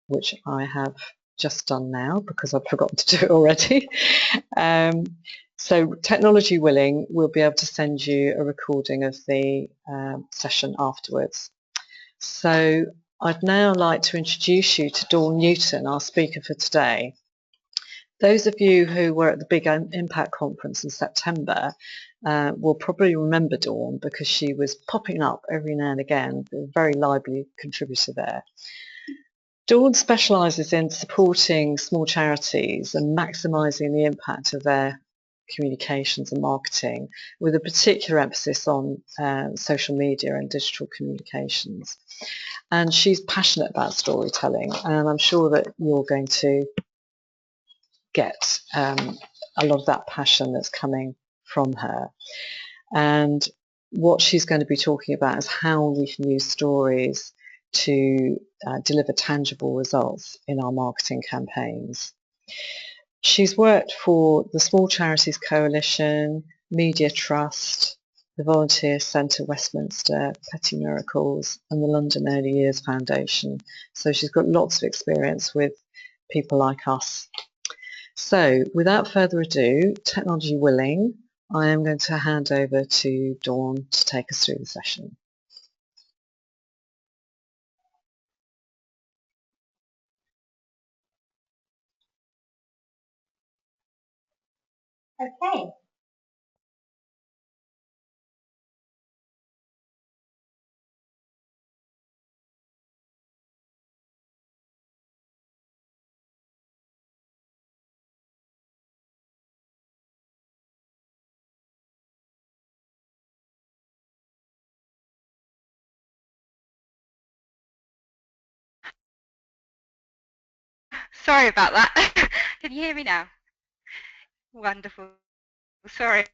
which I have just done now because I've forgotten to do it already. So technology willing, we'll be able to send you a recording of the session afterwards. So I'd now like to introduce you to Dawn Newton, our speaker for today. Those of you who were at the Big Impact Conference in September will probably remember Dawn because she was popping up every now and again, a very lively contributor there. Dawn specialises in supporting small charities and maximising the impact of their communications and marketing, with a particular emphasis on social media and digital communications. And she's passionate about storytelling, and I'm sure that you're going to get a lot of that passion that's coming from her. And what she's going to be talking about is how we can use stories to deliver tangible results in our marketing campaigns. She's worked for the Small Charities Coalition, Media Trust, the Volunteer Centre Westminster, Petty Miracles, and the London Early Years Foundation. So she's got lots of experience with people like us. So without further ado, technology willing, I am going to hand over to Dawn to take us through the session. Okay. Sorry about that. Can you hear me now? Wonderful. Sorry.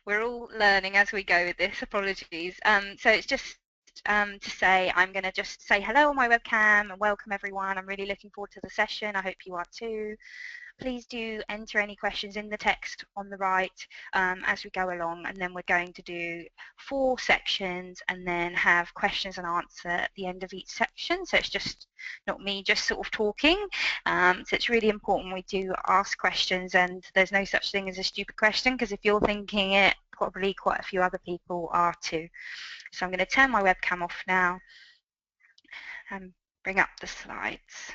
We're all learning as we go with this. Apologies. So it's just to say I'm going to just say hello on my webcam and welcome everyone. I'm really looking forward to the session. I hope you are too. Please do enter any questions in the text on the right as we go along, and then we're going to do 4 sections and then have questions and answer at the end of each section. So it's just not me just sort of talking. So it's really important we do ask questions, and there's no such thing as a stupid question, because if you're thinking it, probably quite a few other people are too. So I'm going to turn my webcam off now and bring up the slides.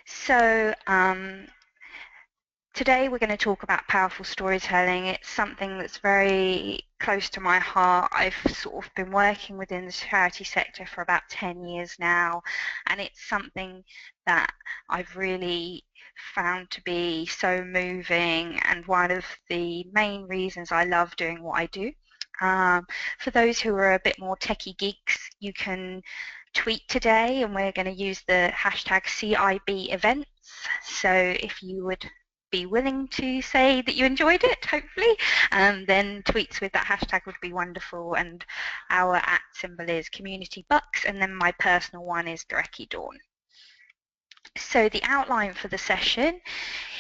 So today we're going to talk about powerful storytelling. It's something that's very close to my heart. I've sort of been working within the charity sector for about 10 years now, and it's something that I've really found to be so moving and one of the main reasons I love doing what I do. For those who are a bit more techie geeks, you can tweet today, and we're going to use the hashtag CIB events. So if you would be willing to say that you enjoyed it, hopefully, then tweets with that hashtag would be wonderful. And our @ symbol is Community Bucks, and then my personal one is Grecki Dawn. So the outline for the session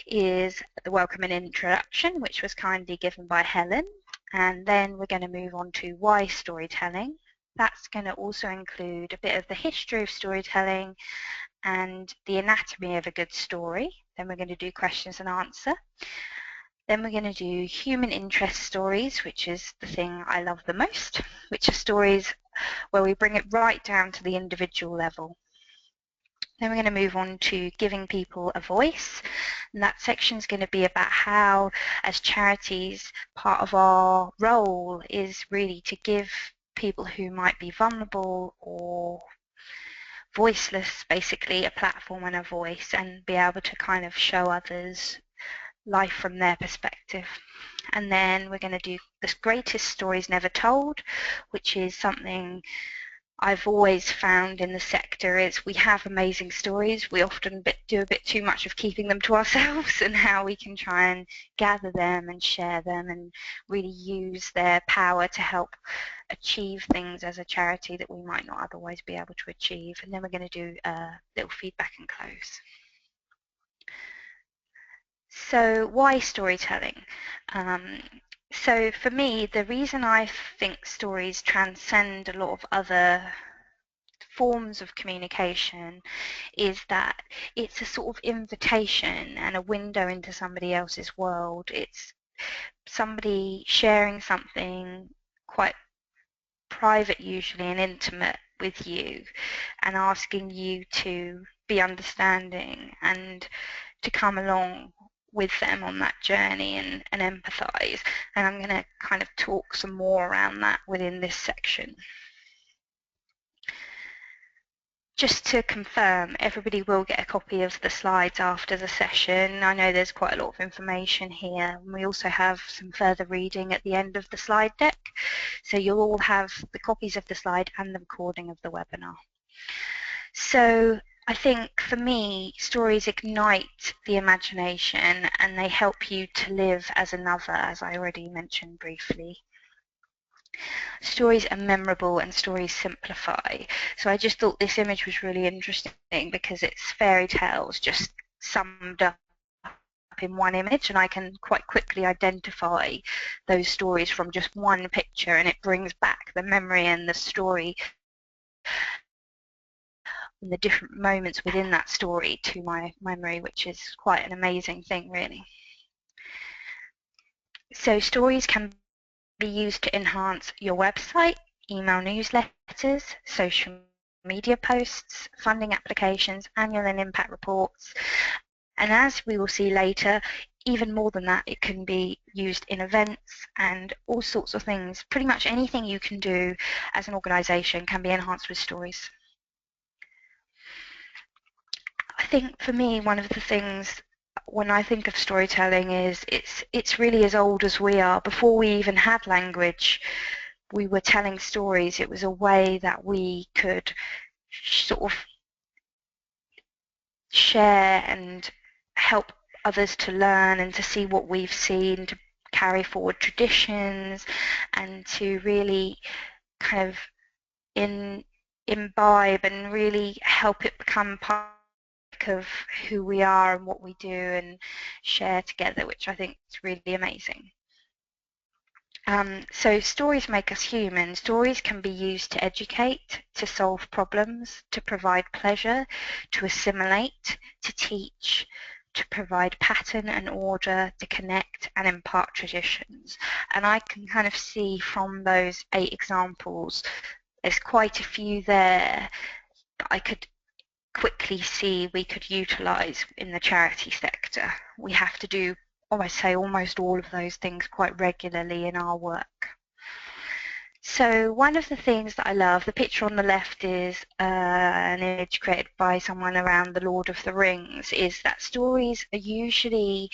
is the welcome and introduction, which was kindly given by Helen, and then we're going to move on to why storytelling. That's going to also include a bit of the history of storytelling and the anatomy of a good story. Then we're going to do questions and answer. Then we're going to do human interest stories, which is the thing I love the most, which are stories where we bring it right down to the individual level. Then we're going to move on to giving people a voice, and that section is going to be about how, as charities, part of our role is really to give people who might be vulnerable or voiceless, basically, a platform and a voice, and be able to kind of show others life from their perspective. And then we're going to do the greatest stories never told, which is something I've always found in the sector is we have amazing stories. We often do a bit too much of keeping them to ourselves, and how we can try and gather them and share them and really use their power to help achieve things as a charity that we might not otherwise be able to achieve. And then we're going to do a little feedback and close. So why storytelling? So for me, the reason I think stories transcend a lot of other forms of communication is that it's a sort of invitation and a window into somebody else's world. It's somebody sharing something quite private usually and intimate with you and asking you to be understanding and to come along with them on that journey and empathise. And I'm going to kind of talk some more around that within this section. Just to confirm, everybody will get a copy of the slides after the session. I know there's quite a lot of information here. And we also have some further reading at the end of the slide deck. So you'll all have the copies of the slide and the recording of the webinar. So I think for me, stories ignite the imagination and they help you to live as another, as I already mentioned briefly. Stories are memorable and stories simplify. So I just thought this image was really interesting because it's fairy tales just summed up in one image, and I can quite quickly identify those stories from just one picture, and it brings back the memory and the story and the different moments within that story to my memory, which is quite an amazing thing, really. So stories can be used to enhance your website, email newsletters, social media posts, funding applications, annual and impact reports. And as we will see later, even more than that, it can be used in events and all sorts of things. Pretty much anything you can do as an organisation can be enhanced with stories. I think for me, one of the things when I think of storytelling is it's really as old as we are. Before we even had language, we were telling stories. It was a way that we could sort of share and help others to learn and to see what we've seen, to carry forward traditions and to really kind of imbibe and really help it become part of who we are and what we do and share together, which I think is really amazing. So stories make us human. Stories can be used to educate, to solve problems, to provide pleasure, to assimilate, to teach, to provide pattern and order, to connect and impart traditions. And I can kind of see from those 8 examples, there's quite a few there that I could quickly see we could utilise in the charity sector. We have to do, I say, almost all of those things quite regularly in our work. So one of the things that I love, the picture on the left is an image created by someone around the Lord of the Rings, is that stories are usually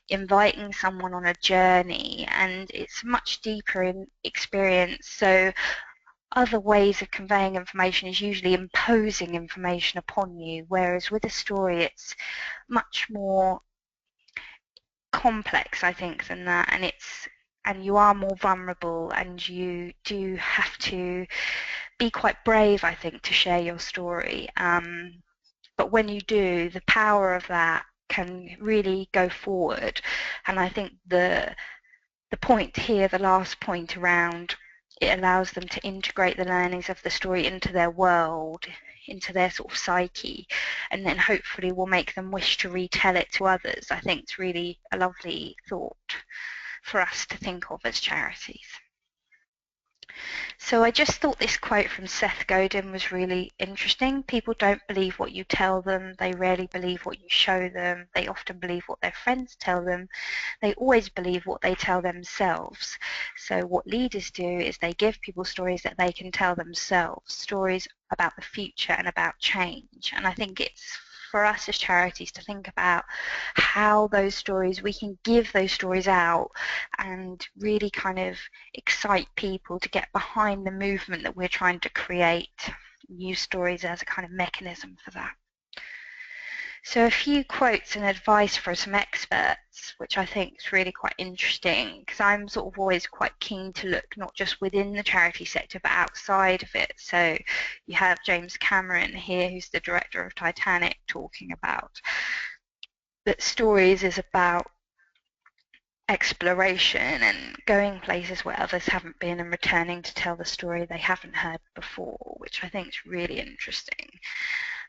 inviting someone on a journey and it's much deeper in experience. So other ways of conveying information is usually imposing information upon you, whereas with a story it's much more complex, I think, than that, and you are more vulnerable and you do have to be quite brave, I think, to share your story. But when you do, the power of that can really go forward. And I think the point here, the last point around, it allows them to integrate the learnings of the story into their world, into their sort of psyche, and then hopefully will make them wish to retell it to others. I think it's really a lovely thought for us to think of as charities. So I just thought this quote from Seth Godin was really interesting. People don't believe what you tell them. They rarely believe what you show them. They often believe what their friends tell them. They always believe what they tell themselves. So what leaders do is they give people stories that they can tell themselves, stories about the future and about change. And I think it's for us as charities to think about how those stories, we can give those stories out and really kind of excite people to get behind the movement that we're trying to create, use stories as a kind of mechanism for that. So a few quotes and advice for some experts, which I think is really quite interesting, because I'm sort of always quite keen to look not just within the charity sector, but outside of it. So you have James Cameron here, who's the director of Titanic, talking about that stories is about exploration and going places where others haven't been and returning to tell the story they haven't heard before, which I think is really interesting.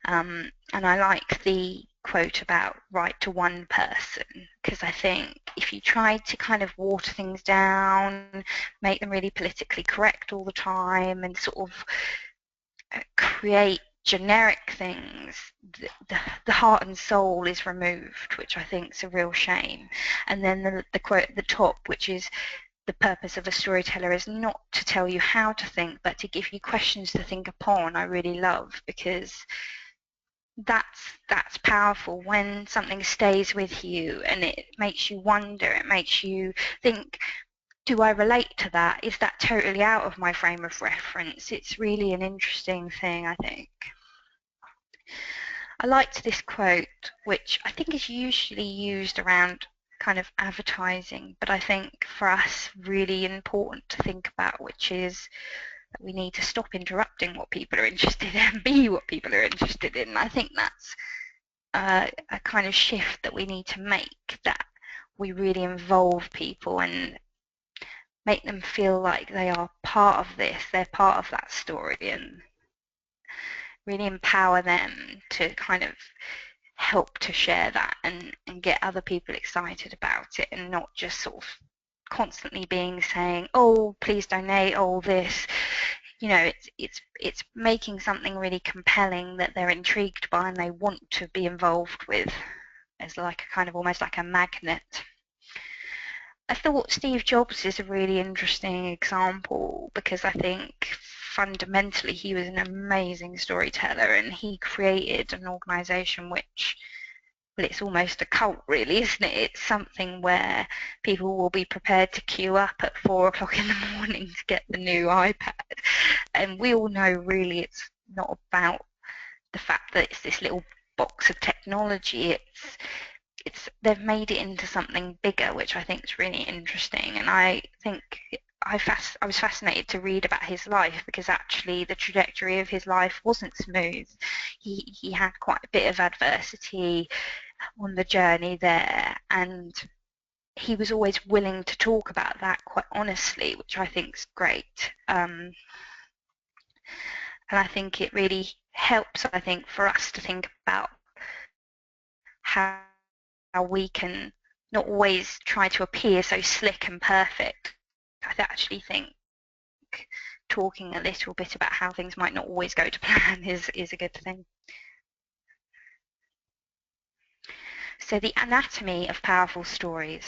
And I like the quote about write to one person, because I think if you try to kind of water things down, make them really politically correct all the time, and sort of create generic things, the heart and soul is removed, which I think is a real shame. And then the quote at the top, which is, the purpose of a storyteller is not to tell you how to think, but to give you questions to think upon, I really love, because that's powerful when something stays with you and it makes you wonder, it makes you think, do I relate to that? Is that totally out of my frame of reference? It's really an interesting thing, I think. I liked this quote, which I think is usually used around kind of advertising, but I think for us really important to think about, which is that we need to stop interrupting what people are interested in and be what people are interested in. I think that's a kind of shift that we need to make, that we really involve people and make them feel like they are part of this, they're part of that story, and really empower them to kind of help to share that and get other people excited about it, and not just sort of constantly being saying, oh, please donate, oh, this. You know, it's making something really compelling that they're intrigued by and they want to be involved with, as like a kind of almost like a magnet. I thought Steve Jobs is a really interesting example, because I think fundamentally he was an amazing storyteller, and he created an organisation which, well, it's almost a cult really, isn't it? It's something where people will be prepared to queue up at 4 o'clock in the morning to get the new iPad. And we all know really it's not about the fact that it's this little box of technology. They've made it into something bigger, which I think is really interesting. And I think I was fascinated to read about his life, because actually the trajectory of his life wasn't smooth. He had quite a bit of adversity on the journey there, and he was always willing to talk about that quite honestly, which I think is great. And I think it really helps, I think, for us to think about how we can not always try to appear so slick and perfect. I actually think talking a little bit about how things might not always go to plan is a good thing. So the anatomy of powerful stories.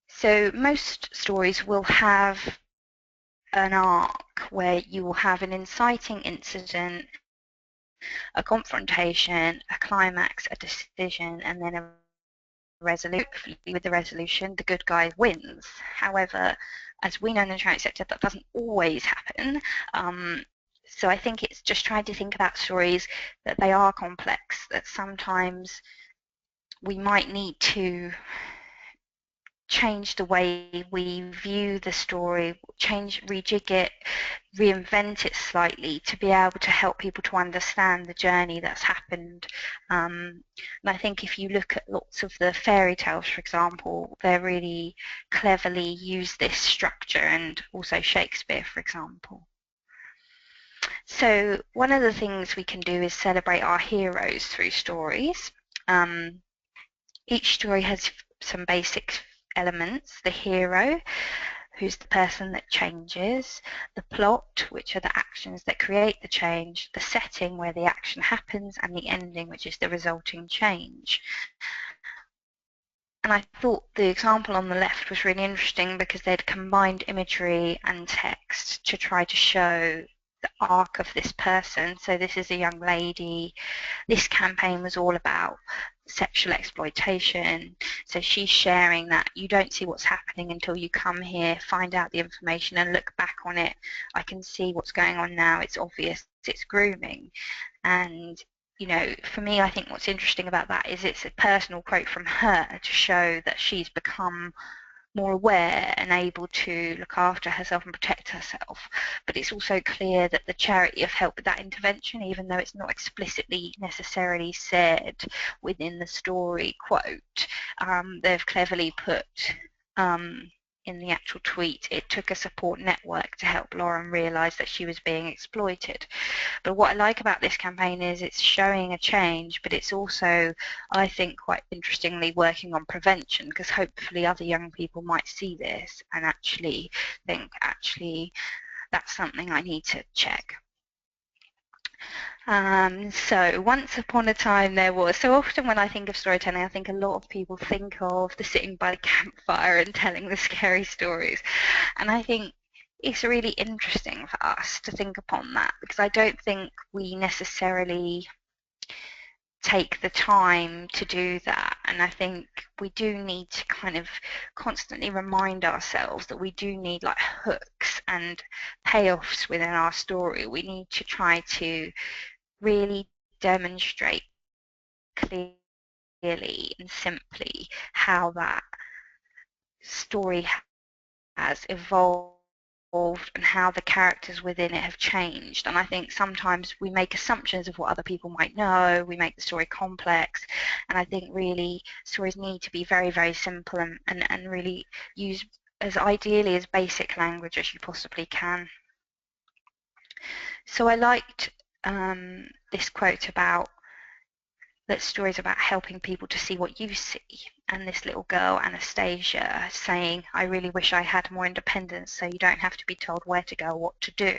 So most stories will have an arc where you will have an inciting incident, a confrontation, a climax, a decision, and then a resolution. With the resolution, the good guy wins. However, as we know in the charity sector, that doesn't always happen. So I think it's just trying to think about stories that they are complex, that sometimes we might need to change the way we view the story, rejig it, reinvent it slightly to be able to help people to understand the journey that's happened. And I think if you look at lots of the fairy tales, for example, they really cleverly use this structure, and also Shakespeare, for example. So one of the things we can do is celebrate our heroes through stories. Each story has some basic elements: the hero, who's the person that changes, the plot, which are the actions that create the change, the setting where the action happens, and the ending, which is the resulting change. And I thought the example on the left was really interesting, because they'd combined imagery and text to try to show the arc of this person. So this is a young lady. This campaign was all about sexual exploitation. So she's sharing that you don't see what's happening until you come here, find out the information and look back on it. I can see what's going on now. It's obvious. It's grooming. And you know, for me, I think what's interesting about that is it's a personal quote from her to show that she's become more aware and able to look after herself and protect herself. But it's also clear that the charity have helped with that intervention, even though it's not explicitly necessarily said within the story quote. They've cleverly put in the actual tweet, it took a support network to help Lauren realise that she was being exploited. But what I like about this campaign is it's showing a change, but it's also, I think, quite interestingly working on prevention, because hopefully other young people might see this and actually think, actually, that's something I need to check. So once upon a time there was, so often when I think of storytelling, I think a lot of people think of the sitting by the campfire and telling the scary stories. And I think it's really interesting for us to think upon that, because I don't think we necessarily take the time to do that. And I think we do need to kind of constantly remind ourselves that we do need like hooks and payoffs within our story. We need to try to really demonstrate clearly and simply how that story has evolved and how the characters within it have changed. And I think sometimes we make assumptions of what other people might know, we make the story complex, and I think really stories need to be very, very simple and really use as ideally as basic language as you possibly can. So I liked this quote about that stories about helping people to see what you see, and this little girl Anastasia saying, I really wish I had more independence so you don't have to be told where to go or what to do.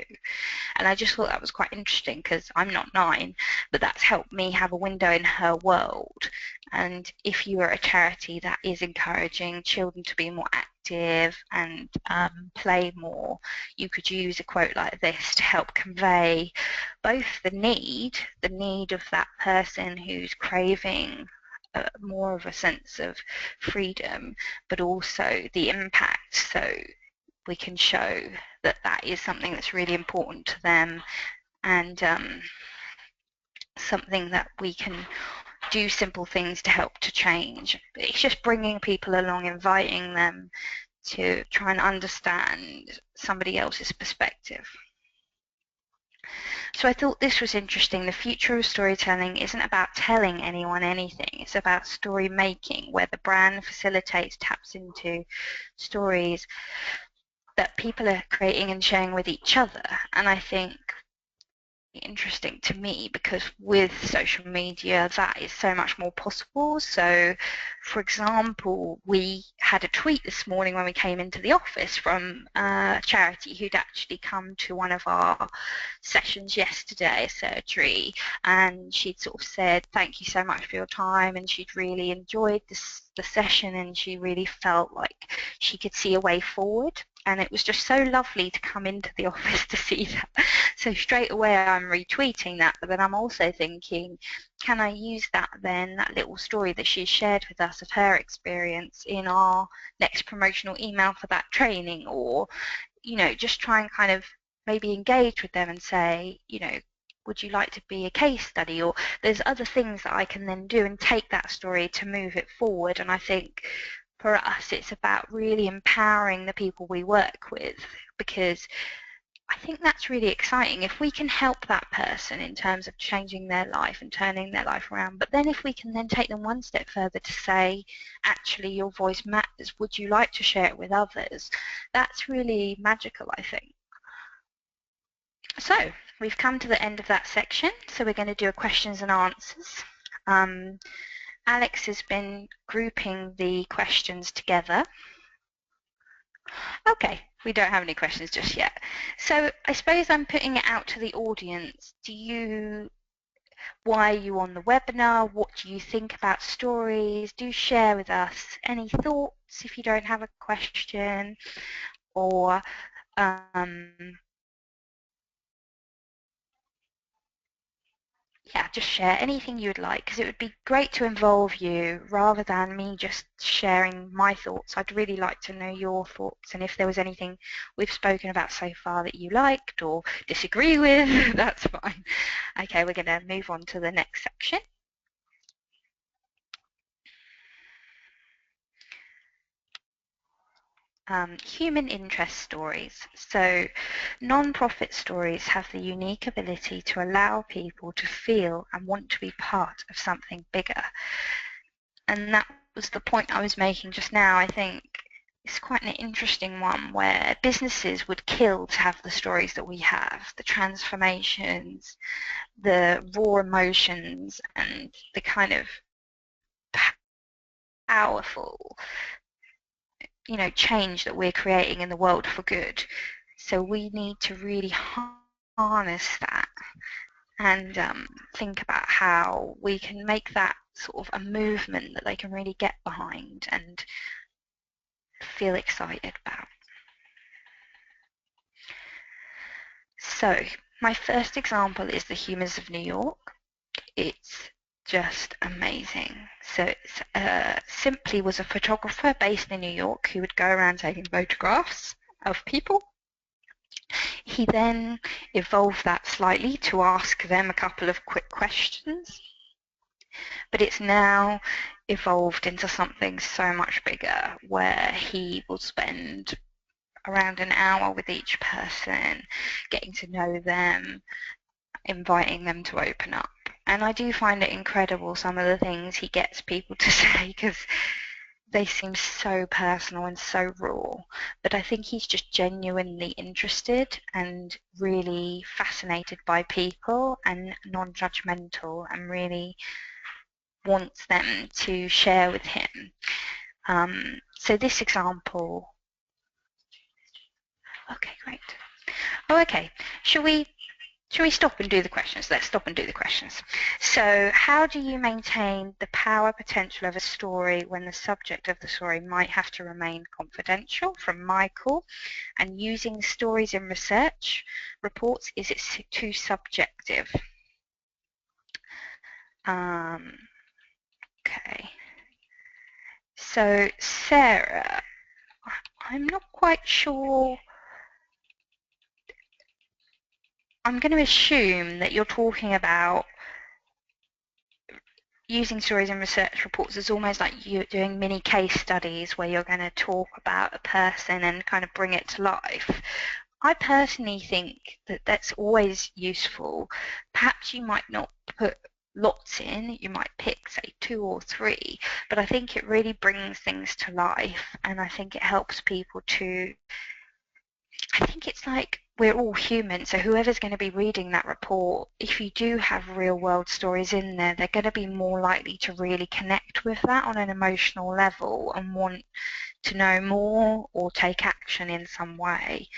And I just thought that was quite interesting, because I'm not 9, but that's helped me have a window in her world. And if you are a charity that is encouraging children to be more active and play more, you could use a quote like this to help convey both the need of that person who's craving more of a sense of freedom, but also the impact, so we can show that that is something that's really important to them, and something that we can do simple things to help to change. It's just bringing people along, inviting them to try and understand somebody else's perspective. So I thought this was interesting. The future of storytelling isn't about telling anyone anything. It's about story making, where the brand facilitates, taps into stories that people are creating and sharing with each other. And I think interesting to me, because with social media that is so much more possible. So for example, we had a tweet this morning when we came into the office from a charity who'd actually come to one of our sessions yesterday, surgery, and she'd sort of said thank you so much for your time, and she'd really enjoyed the session, and she really felt like she could see a way forward. And it was just so lovely to come into the office to see that. So straight away I'm retweeting that, but then I'm also thinking, can I use that then, that little story that she shared with us of her experience, in our next promotional email for that training? Or, you know, just try and kind of maybe engage with them and say, you know, would you like to be a case study? Or there's other things that I can then do and take that story to move it forward. And I think for us it's about really empowering the people we work with, because I think that's really exciting if we can help that person in terms of changing their life and turning their life around. But then if we can then take them one step further to say, actually, your voice matters, would you like to share it with others? That's really magical, I think. So we've come to the end of that section, so we're going to do a questions and answers. Alex has been grouping the questions together. Okay, we don't have any questions just yet. So I suppose I'm putting it out to the audience. Why are you on the webinar? What do you think about stories? Do share with us any thoughts if you don't have a question, or yeah, just share anything you would like, because it would be great to involve you rather than me just sharing my thoughts. I'd really like to know your thoughts, and if there was anything we've spoken about so far that you liked or disagree with, that's fine. Okay, we're going to move on to the next section. human interest stories. So non-profit stories have the unique ability to allow people to feel and want to be part of something bigger. And that was the point I was making just now. I think it's quite an interesting one where businesses would kill to have the stories that we have, the transformations, the raw emotions, and the kind of powerful, change that we're creating in the world for good. So we need to really harness that and think about how we can make that sort of a movement that they can really get behind and feel excited about. So my first example is the Humans of New York. It's just amazing. So it's Simply was a photographer based in New York who would go around taking photographs of people. He then evolved that slightly to ask them a couple of quick questions, but it's now evolved into something so much bigger where he will spend around an hour with each person, getting to know them, inviting them to open up. And I do find it incredible, some of the things he gets people to say, because they seem so personal and so raw. But I think he's just genuinely interested and really fascinated by people and non-judgmental and really wants them to share with him. So this example, okay, great. Oh, okay. Shall we stop and do the questions? Let's stop and do the questions. So how do you maintain the power potential of a story when the subject of the story might have to remain confidential? From Michael. And using stories in research reports, is it too subjective? Okay. So Sarah, I'm not quite sure. I'm going to assume that you're talking about using stories in research reports is almost like you're doing mini case studies where you're going to talk about a person and kind of bring it to life. I personally think that that's always useful. Perhaps you might not put lots in, you might pick, say, 2 or 3, but I think it really brings things to life, and I think it helps people to, I think it's like we're all human, so whoever's going to be reading that report, if you do have real world stories in there, they're going to be more likely to really connect with that on an emotional level and want to know more or take action in some way.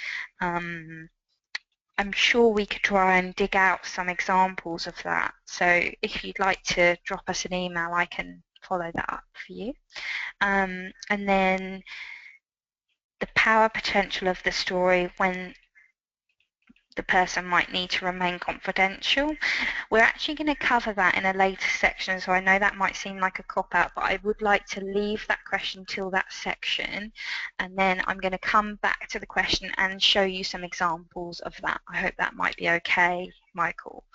I'm sure we could try and dig out some examples of that. So if you'd like to drop us an email, I can follow that up for you. And then the power potential of the story when the person might need to remain confidential. We're actually going to cover that in a later section, so I know that might seem like a cop-out, but I would like to leave that question till that section, and then I'm going to come back to the question and show you some examples of that. I hope that might be okay, Michael.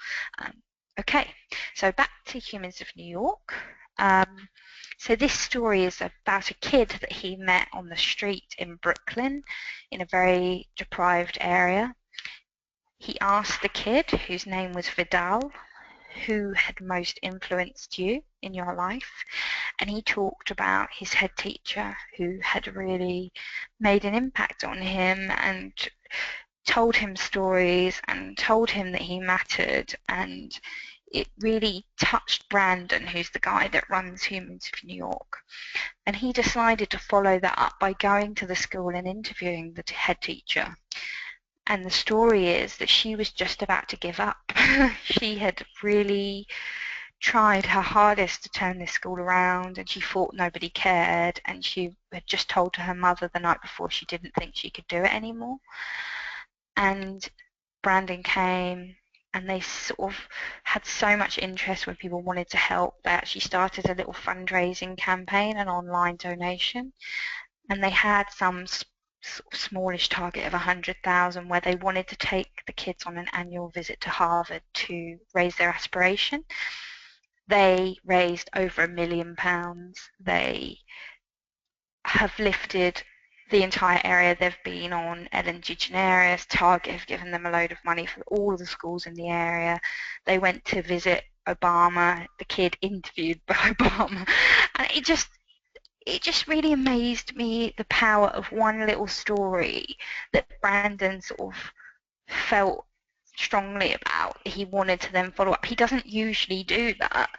Okay, so back to Humans of New York. So this story is about a kid that he met on the street in Brooklyn in a very deprived area. He asked the kid, whose name was Vidal, who had most influenced you in your life, and he talked about his head teacher who had really made an impact on him and told him stories and told him that he mattered, and it really touched Brandon, who's the guy that runs Humans of New York. And he decided to follow that up by going to the school and interviewing the head teacher. And the story is that she was just about to give up. She had really tried her hardest to turn this school around, and she thought nobody cared, and she had just told her mother the night before she didn't think she could do it anymore. And Brandon came, and they sort of had so much interest when people wanted to help. They actually started a little fundraising campaign, an online donation, and they had some smallish target of 100,000 where they wanted to take the kids on an annual visit to Harvard to raise their aspiration. They raised over £1 million. They have lifted the entire area. They've been on Ellen DeGeneres. Target have given them a load of money for all of the schools in the area. They went to visit Obama, the kid interviewed by Obama, and it just really amazed me, the power of one little story that Brandon sort of felt strongly about. He wanted to then follow up. He doesn't usually do that,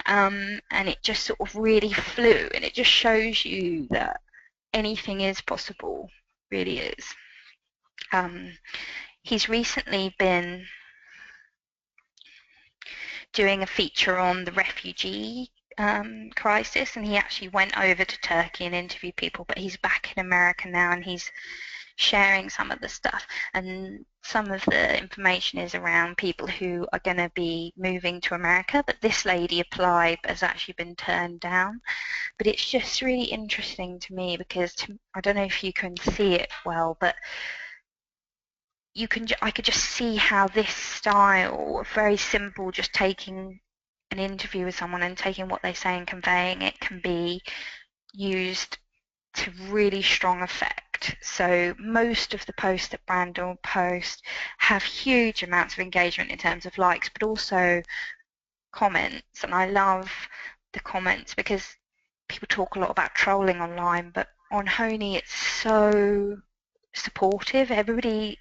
and it just sort of really flew, and it just shows you that anything is possible, really is. He's recently been doing a feature on the refugee crisis, and he actually went over to Turkey and interviewed people, but he's back in America now, and he's sharing some of the stuff, and some of the information is around people who are going to be moving to America, but this lady applied but has actually been turned down. But it's just really interesting to me because I don't know if you can see it well, but I could just see how this style, very simple, just taking an interview with someone and taking what they say and conveying it, can be used to really strong effect. So most of the posts that Brandon posts have huge amounts of engagement in terms of likes, but also comments. And I love the comments because people talk a lot about trolling online, but on Honey it's so supportive. Everybody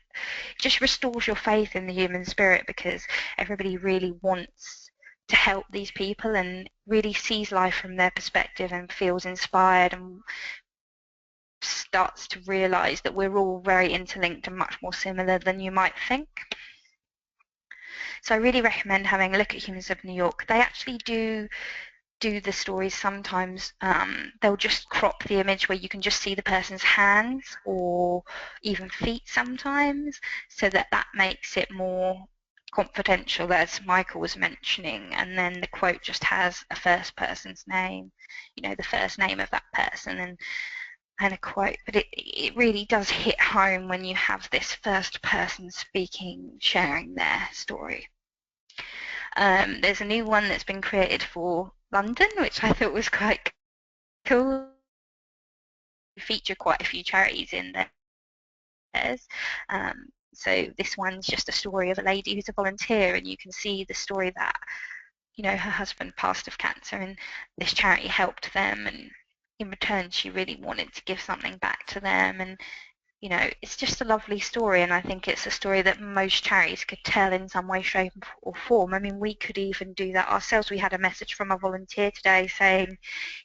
just restores your faith in the human spirit because everybody really wants to help these people and really sees life from their perspective and feels inspired and starts to realise that we're all very interlinked and much more similar than you might think. So I really recommend having a look at Humans of New York. They actually do the stories sometimes. They'll just crop the image where you can just see the person's hands or even feet sometimes, so that makes it more confidential, as Michael was mentioning, and then the quote just has a first person's name, the first name of that person, and a quote. But it really does hit home when you have this first person speaking, sharing their story. There's a new one that's been created for London, which I thought was quite cool. We feature quite a few charities in theirs. So this one's just a story of a lady who's a volunteer, and you can see the story that, her husband passed of cancer, and this charity helped them, and in return she really wanted to give something back to them, and it's just a lovely story, and I think it's a story that most charities could tell in some way, shape or form. I mean, we could even do that ourselves. We had a message from a volunteer today saying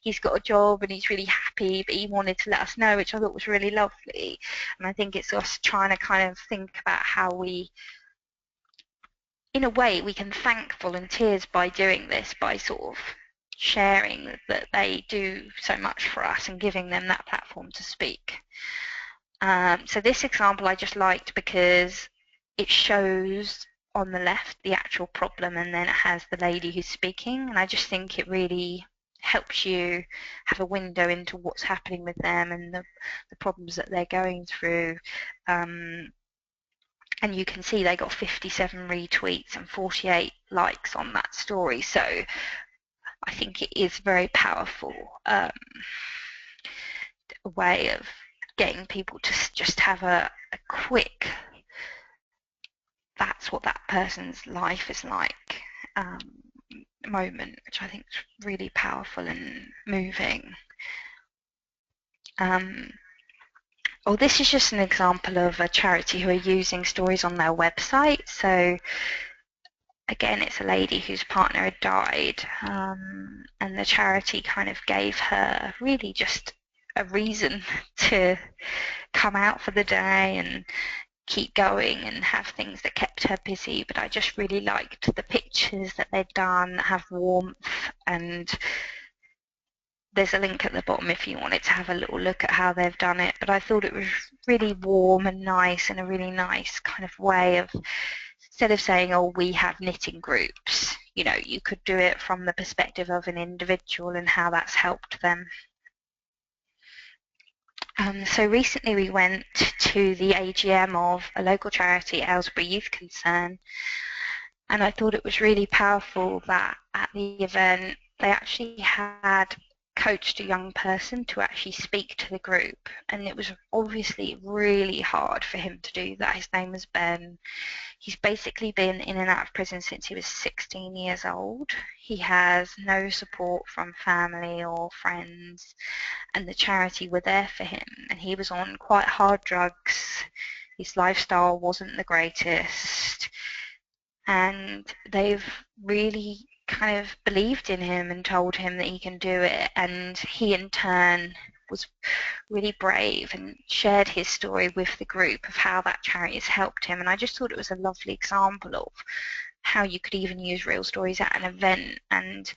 he's got a job and he's really happy, but he wanted to let us know, which I thought was really lovely. And I think it's us trying to kind of think about how we, in a way, we can thank volunteers by doing this, by sort of sharing that they do so much for us and giving them that platform to speak. So this example I just liked because it shows on the left the actual problem, and then it has the lady who's speaking, and I just think it really helps you have a window into what's happening with them and the problems that they're going through. And you can see they got 57 retweets and 48 likes on that story, so I think it is very powerful, a way of getting people to just have a quick, that's what that person's life is like, moment, which I think is really powerful and moving. This is just an example of a charity who are using stories on their website. So again, it's a lady whose partner had died, and the charity kind of gave her really just a reason to come out for the day and keep going and have things that kept her busy. But I just really liked the pictures that they'd done that have warmth, and there's a link at the bottom if you wanted to have a little look at how they've done it. But I thought it was really warm and nice, and a really nice kind of way of, instead of saying, oh, we have knitting groups, you could do it from the perspective of an individual and how that's helped them. So recently we went to the AGM of a local charity, Aylesbury Youth Concern, and I thought it was really powerful that at the event they actually had coached a young person to actually speak to the group, and it was obviously really hard for him to do that. His name was Ben. He's basically been in and out of prison since he was 16 years old. He has no support from family or friends, and the charity were there for him, and he was on quite hard drugs. His lifestyle wasn't the greatest, and they've really kind of believed in him and told him that he can do it, and he in turn was really brave and shared his story with the group of how that charity has helped him. And I just thought it was a lovely example of how you could even use real stories at an event. And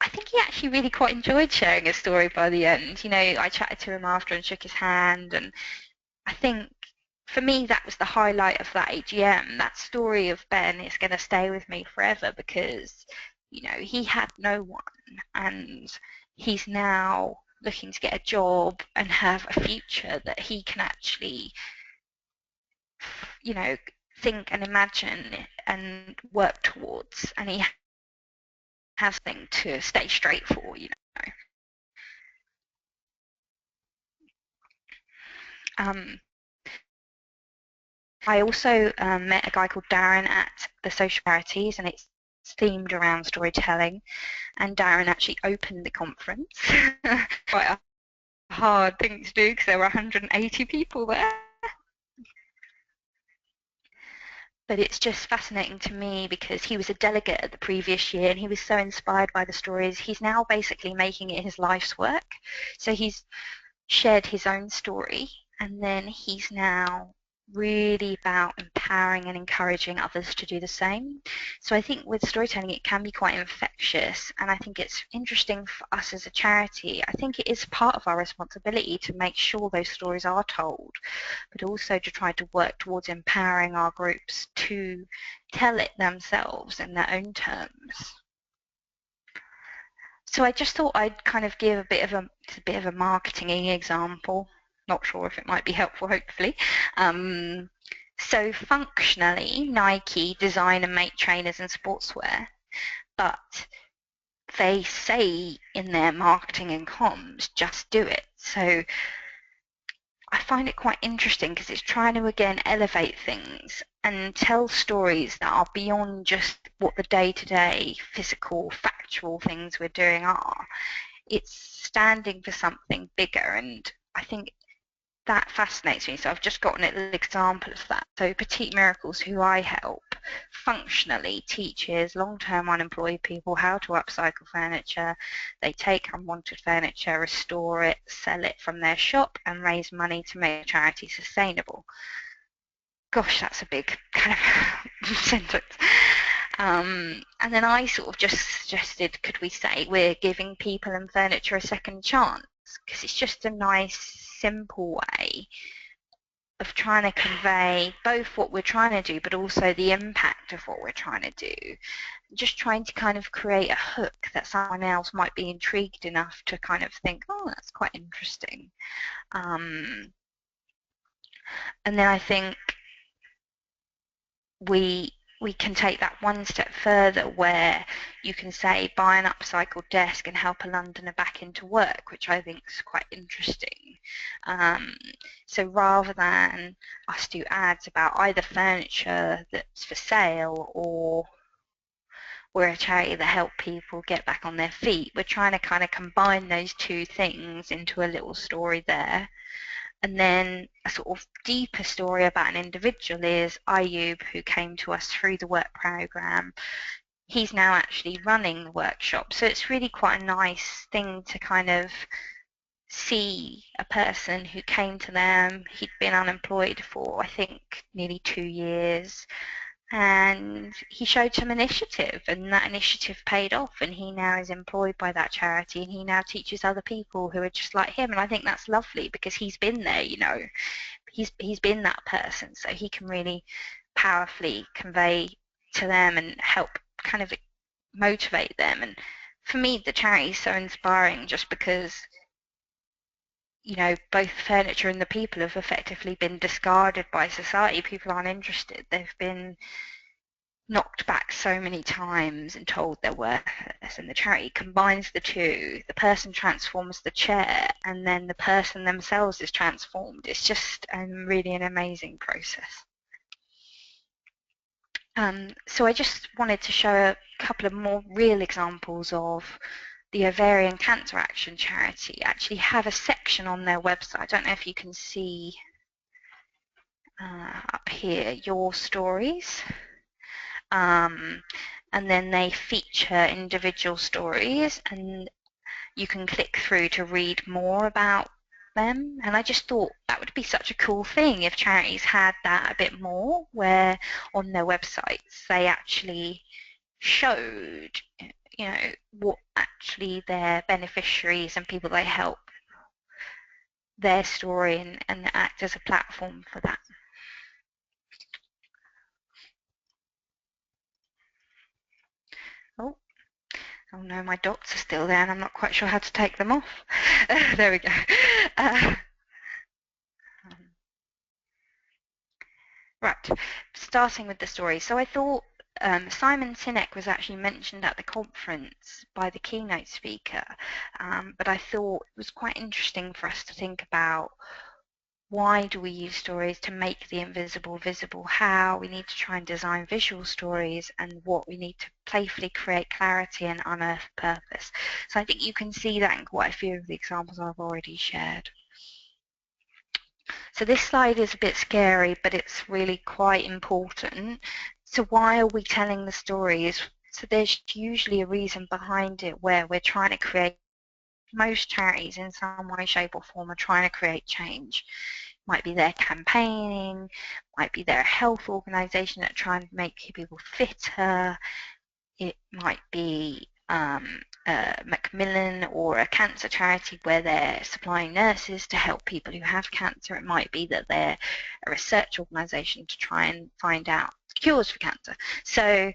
I think he actually really quite enjoyed sharing his story by the end. You know, I chatted to him after and shook his hand, and I think for me that was the highlight of that AGM. That story of Ben is going to stay with me forever, because, you know, he had no one, and he's now looking to get a job and have a future that he can actually, you know, think and imagine and work towards, and he has something to stay straight for, you know. I also met a guy called Darren at the Social Charities, and it's themed around storytelling, and Darren actually opened the conference. Quite a hard thing to do because there were 180 people there. But it's just fascinating to me because he was a delegate at the previous year, and he was so inspired by the stories. He's now basically making it his life's work. So he's shared his own story, and then he's now really about empowering and encouraging others to do the same. So I think with storytelling it can be quite infectious, and I think it's interesting for us as a charity. I think it is part of our responsibility to make sure those stories are told, but also to try to work towards empowering our groups to tell it themselves in their own terms. So I just thought I'd kind of give a bit of a marketing example. Not sure if it might be helpful, hopefully. So functionally, Nike design and make trainers and sportswear, but they say in their marketing and comms, just do it. So I find it quite interesting because it's trying to again elevate things and tell stories that are beyond just what the day-to-day physical factual things we're doing are. It's standing for something bigger, and I think that fascinates me. So I've just got a little example of that. So Petite Miracles, who I help, functionally teaches long-term unemployed people how to upcycle furniture. They take unwanted furniture, restore it, sell it from their shop, and raise money to make charity sustainable. Gosh, that's a big kind of sentence. And then I sort of just suggested, could we say we're giving people and furniture a second chance? Because it's just a nice, simple way of trying to convey both what we're trying to do, but also the impact of what we're trying to do. Just trying to kind of create a hook that someone else might be intrigued enough to kind of think, oh, that's quite interesting. And then I think we can take that one step further, where you can say buy an upcycled desk and help a Londoner back into work, which I think is quite interesting. So rather than us do ads about either furniture that's for sale or we're a charity that help people get back on their feet, we're trying to kind of combine those two things into a little story there. And then a sort of deeper story about an individual is Ayub, who came to us through the work programme. He's now actually running the workshop. So it's really quite a nice thing to kind of see a person who came to them. He'd been unemployed for, I think, nearly 2 years. And he showed some initiative, and that initiative paid off, and he now is employed by that charity, and he now teaches other people who are just like him. And I think that's lovely because he's been there, you know, he's been that person, so he can really powerfully convey to them and help kind of motivate them. And for me, the charity is so inspiring just because, you know, both furniture and the people have effectively been discarded by society. People aren't interested. They've been knocked back so many times and told they're worthless, and the charity combines the two. The person transforms the chair, and then the person themselves is transformed. It's just really an amazing process. So I just wanted to show a couple of more real examples of the Ovarian Cancer Action charity actually have a section on their website. I don't know if you can see up here, your stories. And then they feature individual stories, and you can click through to read more about them. And I just thought that would be such a cool thing if charities had that a bit more, where on their websites they actually showed, you know, what actually their beneficiaries and people they help, their story, and act as a platform for that. Oh no, my dots are still there and I'm not quite sure how to take them off. There we go. Right, starting with the story. So I thought Simon Sinek was actually mentioned at the conference by the keynote speaker, but I thought it was quite interesting for us to think about why do we use stories to make the invisible visible, how we need to try and design visual stories, and what we need to playfully create clarity and unearth purpose. So I think you can see that in quite a few of the examples I've already shared. So this slide is a bit scary, but it's really quite important. So why are we telling the stories? So there's usually a reason behind it where we're trying to create, most charities in some way, shape or form are trying to create change. Might be their campaigning, might be their health organisation that trying to make people fitter. It might be Macmillan or a cancer charity where they're supplying nurses to help people who have cancer. It might be that they're a research organisation to try and find out cures for cancer. So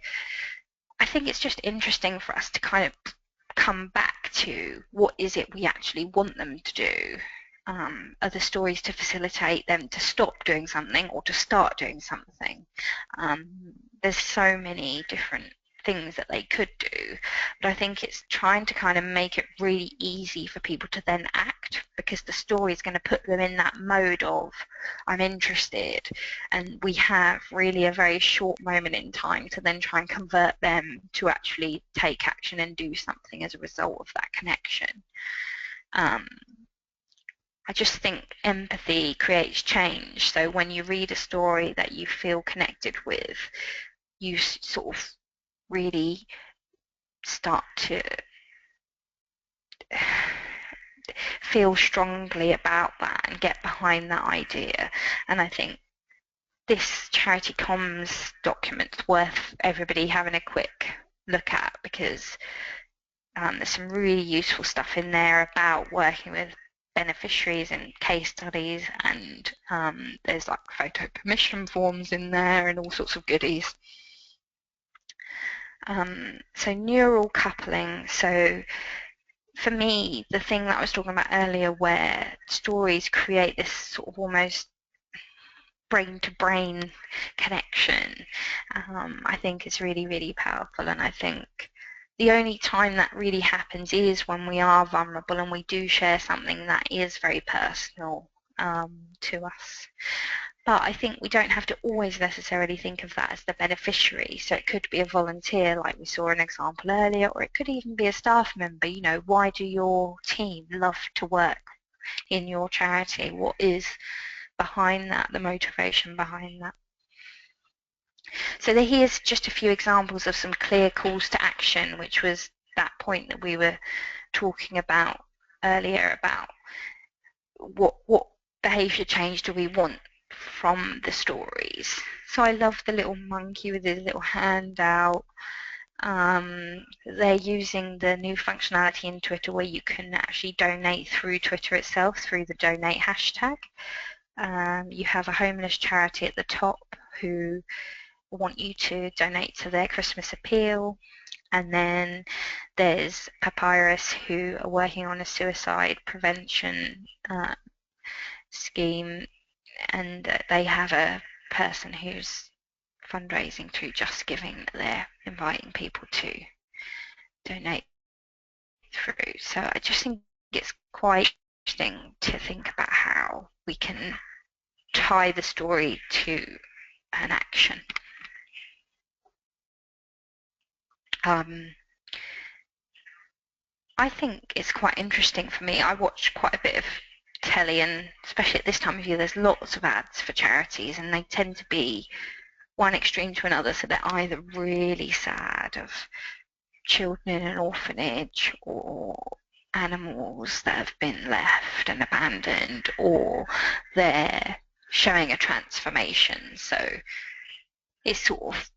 I think it's just interesting for us to kind of come back to what is it we actually want them to do. Are the stories to facilitate them to stop doing something or to start doing something? There's so many different things that they could do, but I think it's trying to kind of make it really easy for people to then act, because the story is going to put them in that mode of I'm interested, and we have really a very short moment in time to then try and convert them to actually take action and do something as a result of that connection. I just think empathy creates change. So when you read a story that you feel connected with, you sort of really start to feel strongly about that and get behind that idea. And I think this charity comms document's worth everybody having a quick look at, because there's some really useful stuff in there about working with beneficiaries and case studies, and there's like photo permission forms in there and all sorts of goodies. So neural coupling. So for me, the thing that I was talking about earlier, where stories create this sort of almost brain-to-brain connection, I think is really, really powerful. And I think the only time that really happens is when we are vulnerable and we do share something that is very personal to us. But I think we don't have to always necessarily think of that as the beneficiary. So it could be a volunteer, like we saw an example earlier, or it could even be a staff member. You know, why do your team love to work in your charity? What is behind that, the motivation behind that? So here's just a few examples of some clear calls to action, which was that point that we were talking about earlier about what behaviour change do we want from the stories. So I love the little monkey with his little hand out. They're using the new functionality in Twitter where you can actually donate through Twitter itself, through the donate hashtag. You have a homeless charity at the top who want you to donate to their Christmas appeal, and then there's Papyrus who are working on a suicide prevention scheme, and they have a person who's fundraising through Just Giving that they're inviting people to donate through. So I just think it's quite interesting to think about how we can tie the story to an action. I think it's quite interesting for me. I watch quite a bit of telly, and especially at this time of year, there's lots of ads for charities, and they tend to be one extreme to another. So they're either really sad of children in an orphanage or animals that have been left and abandoned, or they're showing a transformation. So it's sort of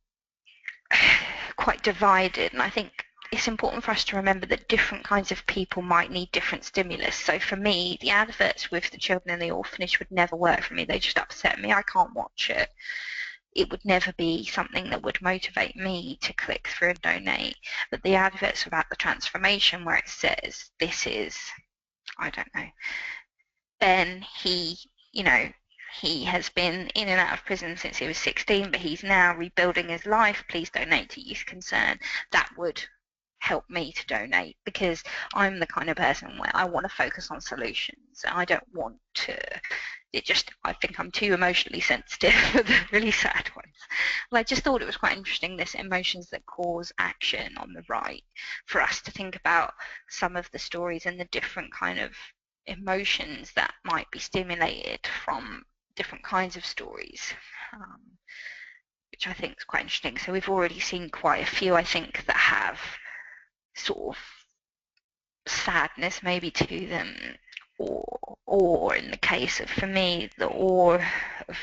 quite divided, and I think it's important for us to remember that different kinds of people might need different stimulus. So for me, the adverts with the children in the orphanage would never work for me. They just upset me. I can't watch it. It would never be something that would motivate me to click through and donate. But the adverts about the transformation where it says, this is, I don't know, Ben, he has been in and out of prison since he was 16, but he's now rebuilding his life. Please donate to Youth Concern. That would help me to donate, because I'm the kind of person where I want to focus on solutions. I don't want to, I think I'm too emotionally sensitive for the really sad ones. Well, I just thought it was quite interesting, this emotions that cause action on the right, for us to think about some of the stories and the different kind of emotions that might be stimulated from different kinds of stories, which I think is quite interesting. So we've already seen quite a few, I think, that have sort of sadness maybe to them, or in the case of, for me, the awe of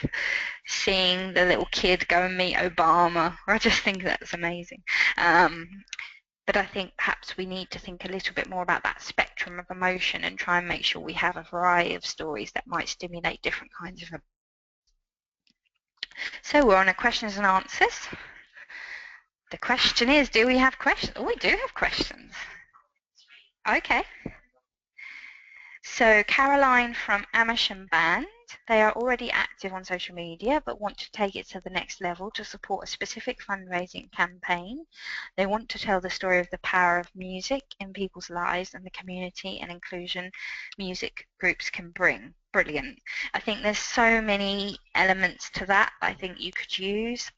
seeing the little kid go and meet Obama. I just think that's amazing. But I think perhaps we need to think a little bit more about that spectrum of emotion and try and make sure we have a variety of stories that might stimulate different kinds of. So we're on a questions and answers. The question is, do we have questions? Oh, we do have questions. Okay. So Caroline from Amersham Band, they are already active on social media but want to take it to the next level to support a specific fundraising campaign. They want to tell the story of the power of music in people's lives and the community and inclusion music groups can bring. Brilliant. I think there's so many elements to that I think you could use.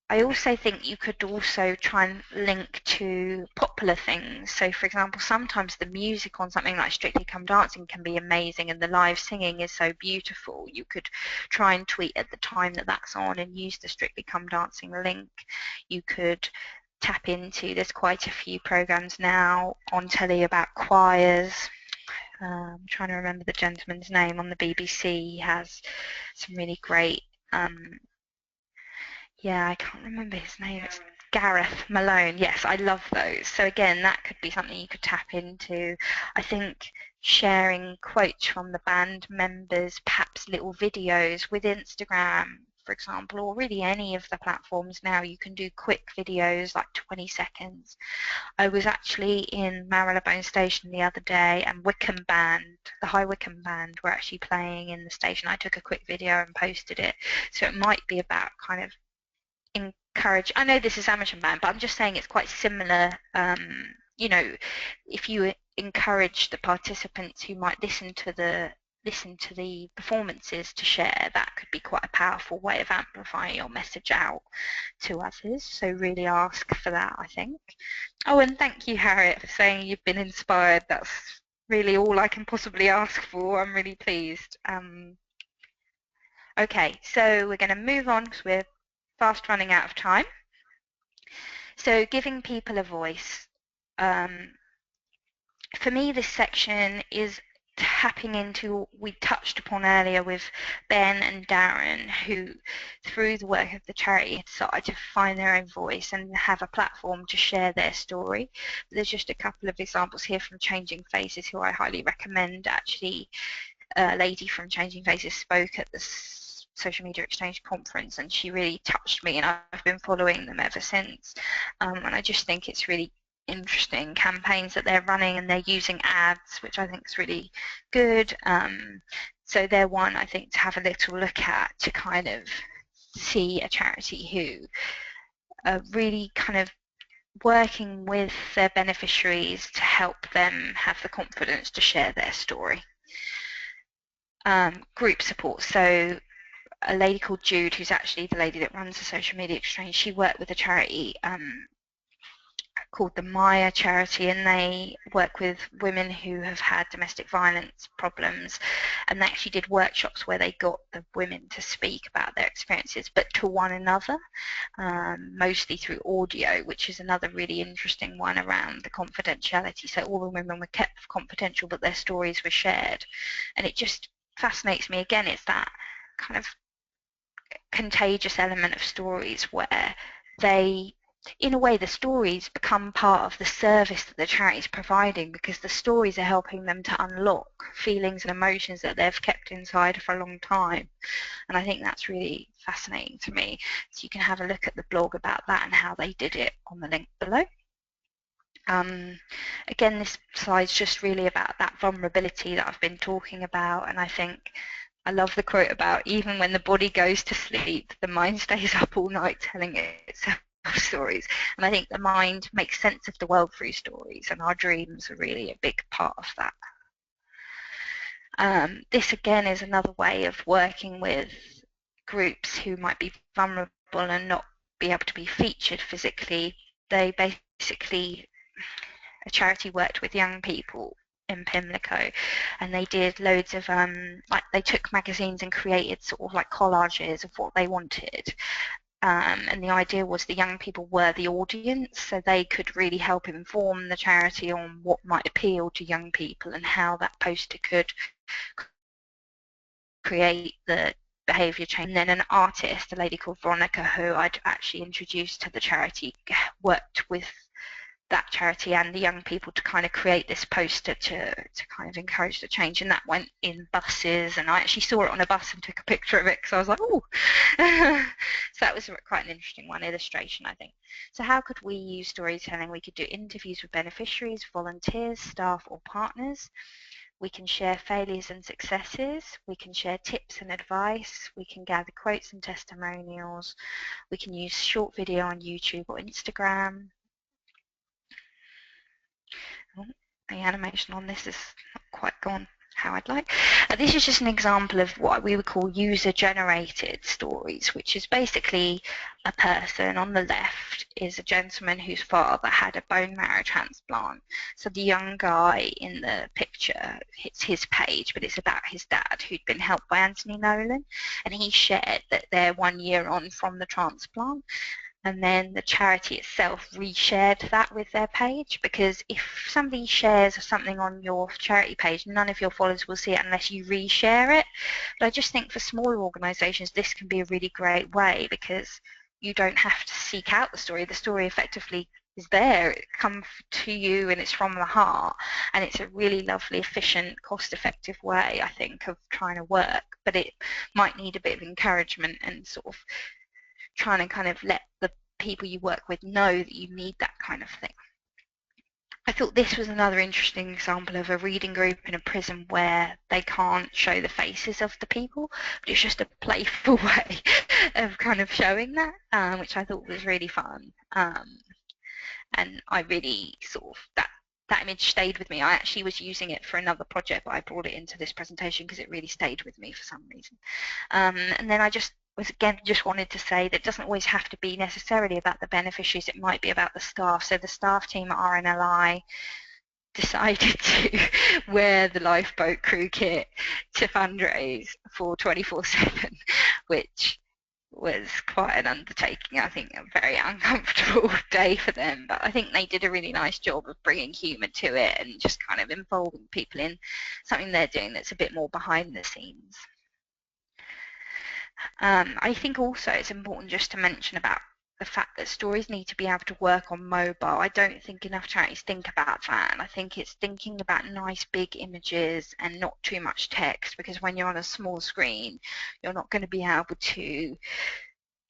I also think you could also try and link to popular things. So, for example, sometimes the music on something like Strictly Come Dancing can be amazing and the live singing is so beautiful. You could try and tweet at the time that that's on and use the Strictly Come Dancing link. You could tap into, there's quite a few programs now on telly about choirs. I'm trying to remember the gentleman's name on the BBC. He has some really great I can't remember his name. It's Gareth Malone. Yes, I love those. So again, that could be something you could tap into. I think sharing quotes from the band members, perhaps little videos with Instagram, for example, or really any of the platforms now, you can do quick videos like 20 seconds. I was actually in Marylebone Station the other day, and Wycombe Band, the High Wycombe Band, were actually playing in the station. I took a quick video and posted it. So it might be about kind of encourage, I know this is Amersham Band, but I'm just saying it's quite similar. If you encourage the participants who might listen to the performances to share, that could be quite a powerful way of amplifying your message out to others. So really ask for that, I think. Oh, and thank you, Harriet, for saying you've been inspired. That's really all I can possibly ask for. I'm really pleased. Okay, so we're going to move on because we're fast running out of time. So giving people a voice. For me, this section is tapping into what we touched upon earlier with Ben and Darren, who through the work of the charity decided to find their own voice and have a platform to share their story. There's just a couple of examples here from Changing Faces, who I highly recommend. Actually, a lady from Changing Faces spoke at the Social Media Exchange conference, and she really touched me, and I've been following them ever since. And I just think it's really interesting campaigns that they're running, and they're using ads, which I think is really good. So they're one I think to have a little look at, to kind of see a charity who are really kind of working with their beneficiaries to help them have the confidence to share their story. Group support. So a lady called Jude, who's actually the lady that runs the social media exchange, she worked with a charity called the Maya charity, and they work with women who have had domestic violence problems, and they actually did workshops where they got the women to speak about their experiences, but to one another, mostly through audio, which is another really interesting one around the confidentiality. So all the women were kept confidential, but their stories were shared, and it just fascinates me. Again, it's that kind of contagious element of stories where they, in a way, the stories become part of the service that the charity is providing, because the stories are helping them to unlock feelings and emotions that they've kept inside for a long time. And I think that's really fascinating to me. So you can have a look at the blog about that and how they did it on the link below. Again, this slide's just really about that vulnerability that I've been talking about, and I think I love the quote about even when the body goes to sleep, the mind stays up all night telling itself stories. And I think the mind makes sense of the world through stories, and our dreams are really a big part of that. This again is another way of working with groups who might be vulnerable and not be able to be featured physically. They basically, a charity worked with young people in Pimlico, and they did loads of like they took magazines and created sort of like collages of what they wanted, and the idea was the young people were the audience, so they could really help inform the charity on what might appeal to young people and how that poster could create the behaviour change. And then an artist, a lady called Veronica, who I'd actually introduced to the charity, worked with that charity and the young people to kind of create this poster to kind of encourage the change, and that went in buses, and I actually saw it on a bus and took a picture of it because I was like, oh. So that was quite an interesting one, illustration, I think. So how could we use storytelling? We could do interviews with beneficiaries, volunteers, staff or partners. We can share failures and successes. We can share tips and advice. We can gather quotes and testimonials. We can use short video on YouTube or Instagram. The animation on this is not quite gone how I'd like. This is just an example of what we would call user-generated stories, which is basically a person. On the left is a gentleman whose father had a bone marrow transplant. So the young guy in the picture, it's his page, but it's about his dad who'd been helped by Anthony Nolan, and he shared that they're 1 year on from the transplant. And then the charity itself reshared that with their page, because if somebody shares something on your charity page, none of your followers will see it unless you reshare it. But I just think for smaller organisations this can be a really great way, because you don't have to seek out the story. The story effectively is there, it comes to you and it's from the heart, and it's a really lovely, efficient, cost-effective way, I think, of trying to work. But it might need a bit of encouragement and sort of trying to kind of let the people you work with know that you need that kind of thing. I thought this was another interesting example of a reading group in a prison where they can't show the faces of the people, but it's just a playful way of kind of showing that, which I thought was really fun. And I really sort of, that image stayed with me. I actually was using it for another project, but I brought it into this presentation because it really stayed with me for some reason. And then I just wanted to say that it doesn't always have to be necessarily about the beneficiaries, it might be about the staff. So the staff team at RNLI decided to wear the lifeboat crew kit to fundraise for 24/7, which was quite an undertaking. I think a very uncomfortable day for them, but I think they did a really nice job of bringing humour to it and just kind of involving people in something they're doing that's a bit more behind the scenes. I think also it's important just to mention about the fact that stories need to be able to work on mobile. I don't think enough charities think about that, and I think it's thinking about nice big images and not too much text, because when you're on a small screen you're not going to be able to,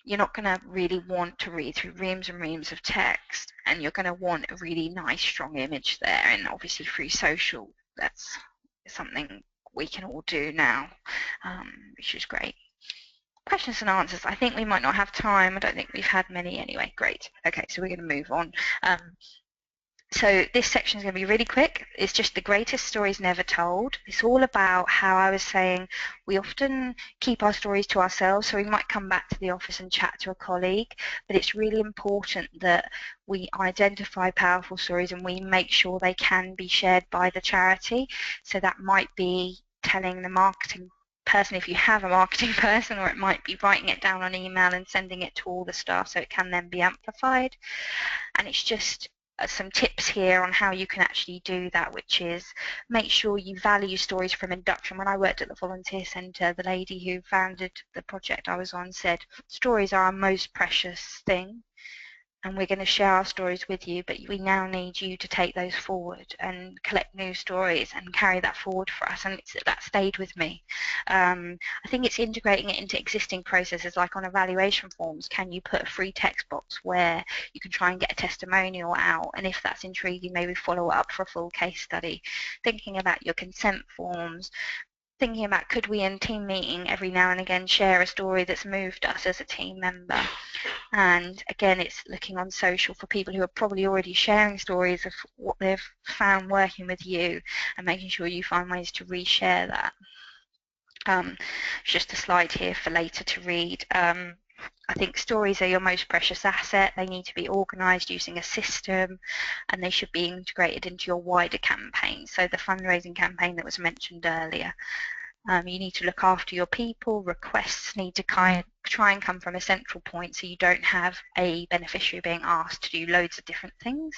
you're not going to really want to read through reams and reams of text, and you're going to want a really nice strong image there. And obviously through social, that's something we can all do now, which is great. questions and answers. I think we might not have time. I don't think we've had many anyway. Great. Okay, so we're going to move on. So this section is going to be really quick. It's just the greatest stories never told. It's all about how I was saying we often keep our stories to ourselves, so we might come back to the office and chat to a colleague, but it's really important that we identify powerful stories and we make sure they can be shared by the charity. So that might be telling the marketing person if you have a marketing person, or it might be writing it down on email and sending it to all the staff so it can then be amplified. And it's just some tips here on how you can actually do that, which is make sure you value stories from induction. When I worked at the volunteer centre, the lady who founded the project I was on said, stories are our most precious thing, and we're going to share our stories with you, but we now need you to take those forward and collect new stories and carry that forward for us. And that stayed with me. I think it's integrating it into existing processes, like on evaluation forms. Can you put a free text box where you can try and get a testimonial out, and if that's intriguing, maybe follow up for a full case study. Thinking about your consent forms, thinking about, could we in team meeting every now and again share a story that's moved us as a team member. And again, it's looking on social for people who are probably already sharing stories of what they've found working with you, and making sure you find ways to reshare that. Just a slide here for later to read. I think stories are your most precious asset. They need to be organised using a system, and they should be integrated into your wider campaign. So the fundraising campaign that was mentioned earlier. You need to look after your people. Requests need to try and come from a central point, so you don't have a beneficiary being asked to do loads of different things.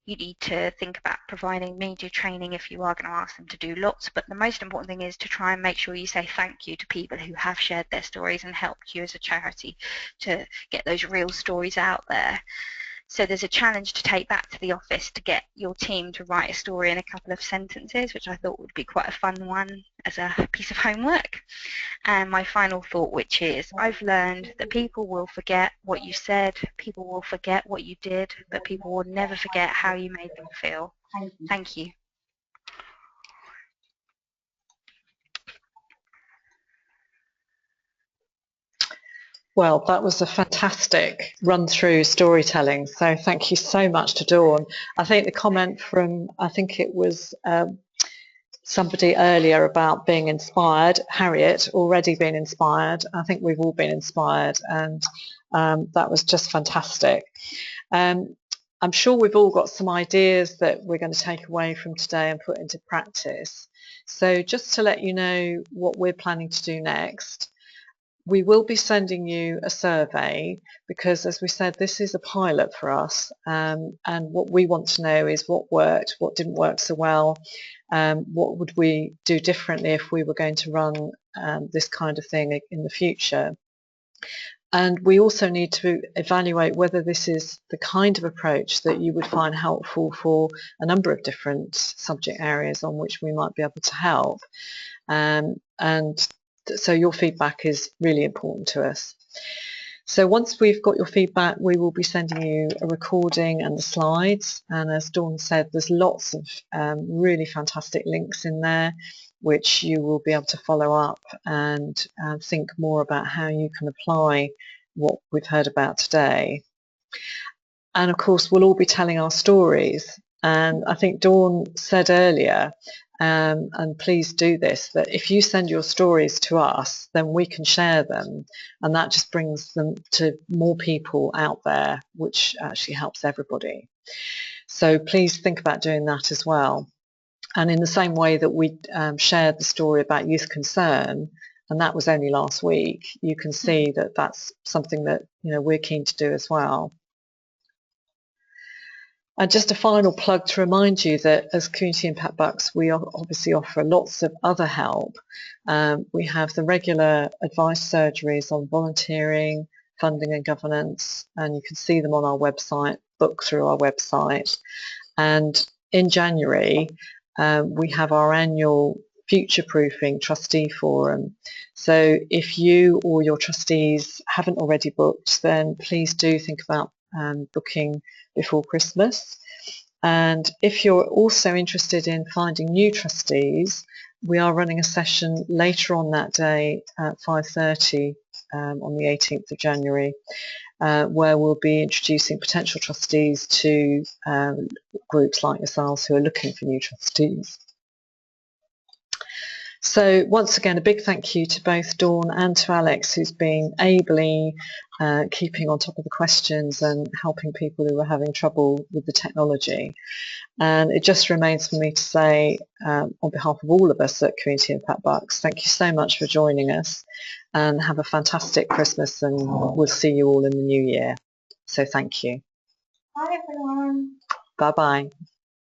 You need to think about providing media training if you are going to ask them to do lots, but the most important thing is to try and make sure you say thank you to people who have shared their stories and helped you as a charity to get those real stories out there. So there's a challenge to take back to the office to get your team to write a story in a couple of sentences, which I thought would be quite a fun one as a piece of homework. And my final thought, which is, I've learned that people will forget what you said, people will forget what you did, but people will never forget how you made them feel. Thank you. Well, that was a fantastic run through storytelling. So thank you so much to Dawn. I think the comment from, I think it was somebody earlier about being inspired, Harriet, already been inspired. I think we've all been inspired, and that was just fantastic. I'm sure we've all got some ideas that we're going to take away from today and put into practice. So just to let you know what we're planning to do next, we will be sending you a survey because, as we said, this is a pilot for us, and what we want to know is what worked, what didn't work so well, what would we do differently if we were going to run this kind of thing in the future. And we also need to evaluate whether this is the kind of approach that you would find helpful for a number of different subject areas on which we might be able to help. So your feedback is really important to us. So once we've got your feedback, we will be sending you a recording and the slides. And as Dawn said, there's lots of really fantastic links in there, which you will be able to follow up and think more about how you can apply what we've heard about today. And of course, we'll all be telling our stories. And I think Dawn said earlier, and please do this, that if you send your stories to us, then we can share them, and that just brings them to more people out there, which actually helps everybody. So please think about doing that as well. And in the same way that we shared the story about youth concern, and that was only last week, you can see that that's something that we're keen to do as well. And just a final plug to remind you that as Community Impact Bucks, we obviously offer lots of other help. We have the regular advice surgeries on volunteering, funding and governance, and you can see them on our website, book through our website. And in January, we have our annual Future-Proofing Trustee Forum. So if you or your trustees haven't already booked, then please do think about booking before Christmas. And if you're also interested in finding new trustees, we are running a session later on that day at 5:30 on the 18th of January, where we'll be introducing potential trustees to groups like yourselves who are looking for new trustees. So once again, a big thank you to both Dawn and to Alex, who's been ably keeping on top of the questions and helping people who are having trouble with the technology. And it just remains for me to say, on behalf of all of us at Community Impact Bucks, thank you so much for joining us, and have a fantastic Christmas, and we'll see you all in the new year. So thank you. Bye everyone. Bye bye.